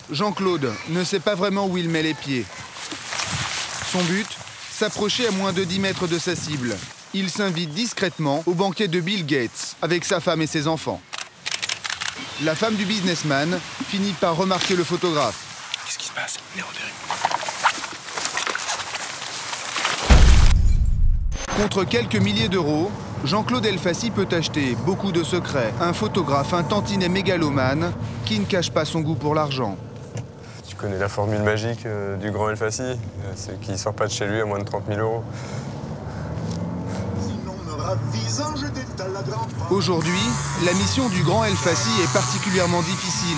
Jean-Claude ne sait pas vraiment où il met les pieds. Son but, s'approcher à moins de 10 mètres de sa cible. Il s'invite discrètement au banquet de Bill Gates avec sa femme et ses enfants. La femme du businessman finit par remarquer le photographe. Qu'est-ce qui se passe? Il est repéré. Contre quelques milliers d'euros, Jean-Claude Elfassi peut acheter beaucoup de secrets. Un photographe, un tantinet mégalomane qui ne cache pas son goût pour l'argent. Tu connais la formule magique du grand Elfassi, c'est qu'il ne sort pas de chez lui à moins de 30 000 euros. Aujourd'hui, la mission du grand Elfassi est particulièrement difficile.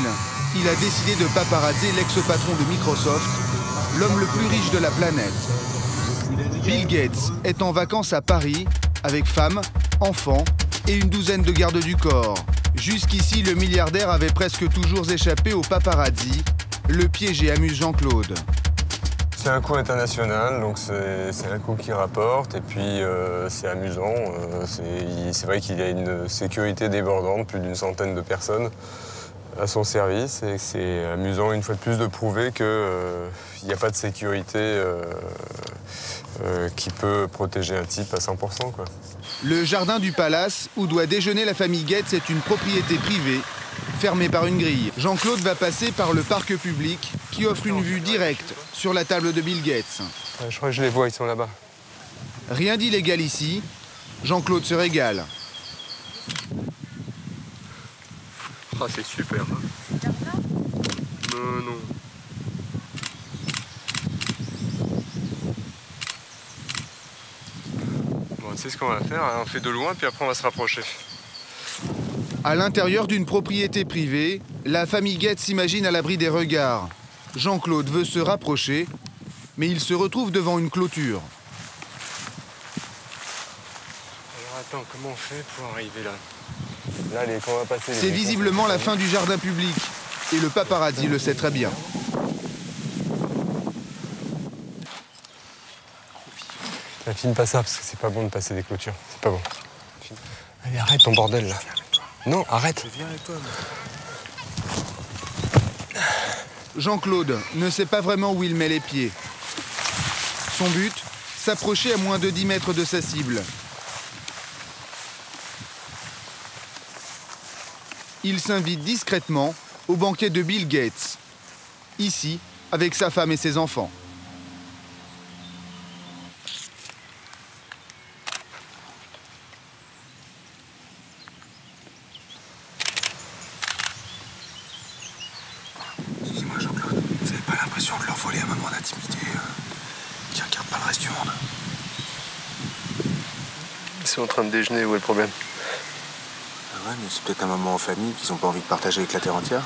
Il a décidé de paparazzer l'ex-patron de Microsoft, l'homme le plus riche de la planète. Bill Gates est en vacances à Paris avec femme, enfants et une douzaine de gardes du corps. Jusqu'ici, le milliardaire avait presque toujours échappé aux paparazzi. Le piégé amuse Jean-Claude. C'est un coup international, donc c'est un coup qui rapporte et puis c'est amusant. C'est vrai qu'il y a une sécurité débordante, plus d'une centaine de personnes à son service et c'est amusant une fois de plus de prouver qu'il n'y a pas de sécurité qui peut protéger un type à 100%, quoi. Le jardin du palace où doit déjeuner la famille Gates est une propriété privée, fermée par une grille. Jean-Claude va passer par le parc public qui offre une vue directe sur la table de Bill Gates. Je crois que je les vois, ils sont là-bas. Rien d'illégal ici, Jean-Claude se régale. Ah, c'est super. Non. Bon, tu sais ce qu'on va faire, hein, on fait de loin, puis après on va se rapprocher. À l'intérieur d'une propriété privée, la famille Gates s'imagine à l'abri des regards. Jean-Claude veut se rapprocher, mais il se retrouve devant une clôture. Alors attends, comment on fait pour arriver là? Là, quand on va passer... C'est visiblement la fin du jardin public, et le paparazzi le sait très bien. Filme pas ça, parce que c'est pas bon de passer des clôtures. C'est pas bon. Allez, arrête ton bordel, là. Non, arrête. Je viens avec toi, Jean-Claude ne sait pas vraiment où il met les pieds. Son but, s'approcher à moins de 10 mètres de sa cible. Il s'invite discrètement au banquet de Bill Gates, ici, avec sa femme et ses enfants. Excusez-moi, Jean-Claude, vous n'avez pas l'impression de leur voler un moment d'intimité qui regarde pas le reste du monde? Ils sont en train de déjeuner, où est le problème? Ah ouais, mais c'est peut-être un moment en famille qu'ils n'ont pas envie de partager avec la terre entière.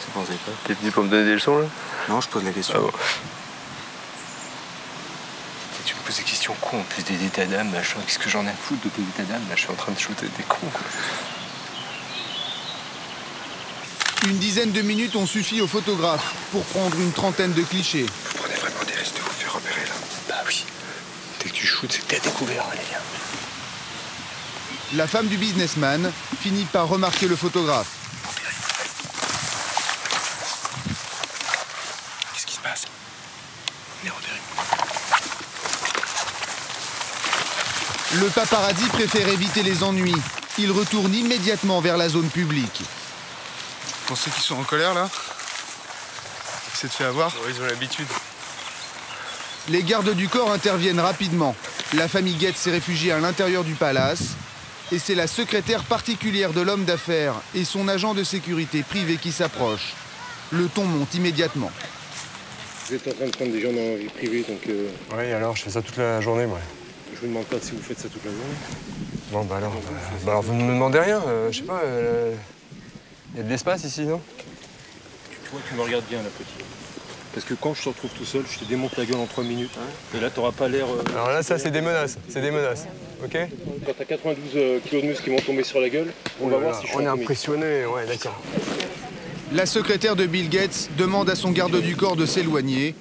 C'est bon, vous avez pas? T'es venu pour me donner des leçons, là? Non, je pose la question. Ah bon. Tu me poses des questions cons, en plus des états d'âme, machin. Qu'est-ce que j'en ai à foutre de tes états d'âme? Là, je suis en train de shooter des cons, quoi. Une dizaine de minutes ont suffi au photographe pour prendre une trentaine de clichés. Vous prenez vraiment des risques de vous faire repérer, là? Bah oui. Dès que tu shootes, c'est que t'as découvert, allez, viens. La femme du businessman finit par remarquer le photographe. Qu'est-ce qui se passe? Il est repéré. Le paparazzi préfère éviter les ennuis. Il retourne immédiatement vers la zone publique. Vous pensez qu'ils sont en colère, là? Ils s'est fait avoir? Ouais, ils ont l'habitude. Les gardes du corps interviennent rapidement. La famille Gates s'est réfugiée à l'intérieur du palace. Et c'est la secrétaire particulière de l'homme d'affaires et son agent de sécurité privé qui s'approchent. Le ton monte immédiatement. Vous êtes en train de prendre des gens dans la vie privée, donc Oui, alors, je fais ça toute la journée, moi. je vous demande pas si vous faites ça toute la journée. Bon, alors vous ne me demandez rien, je sais pas, il y a de l'espace ici, non? Tu vois, tu me regardes bien, là, petit. Parce que quand je te retrouve tout seul, je te démonte la gueule en 3 minutes. Et là, t'auras pas l'air... Alors là, ça, c'est des menaces, ok? Quand t'as 92 kilos de muscles qui vont tomber sur la gueule, on va voir si je suis On est comique. impressionné, ouais, d'accord. La secrétaire de Bill Gates demande à son garde du corps de s'éloigner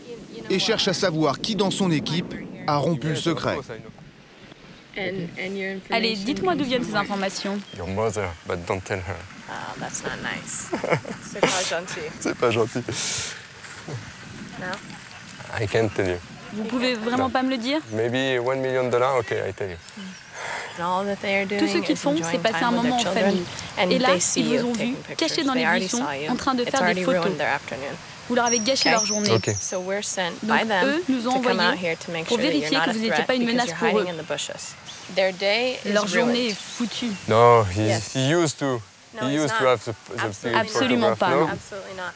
et cherche à savoir qui dans son équipe a rompu le secret. Allez, dites-moi d'où viennent ces informations. Your mother, but don't tell her. Oh, that's not nice. C'est pas gentil. C'est pas gentil. No? I can't tell you. Vous pouvez vraiment pas me le dire? Maybe $1 million, okay, I tell you. Tout ce qu'ils font, c'est passer un moment en famille. Et là, ils vous ont vu, cachés dans les buissons, en train de faire des photos. Vous leur avez gâché leur journée. Okay. Donc eux nous ont envoyés pour vérifier que vous n'étiez pas une menace pour eux. Leur journée est foutue. No, he used to. He used to have the Absolument photograph, pas, no? non. Absolutely not.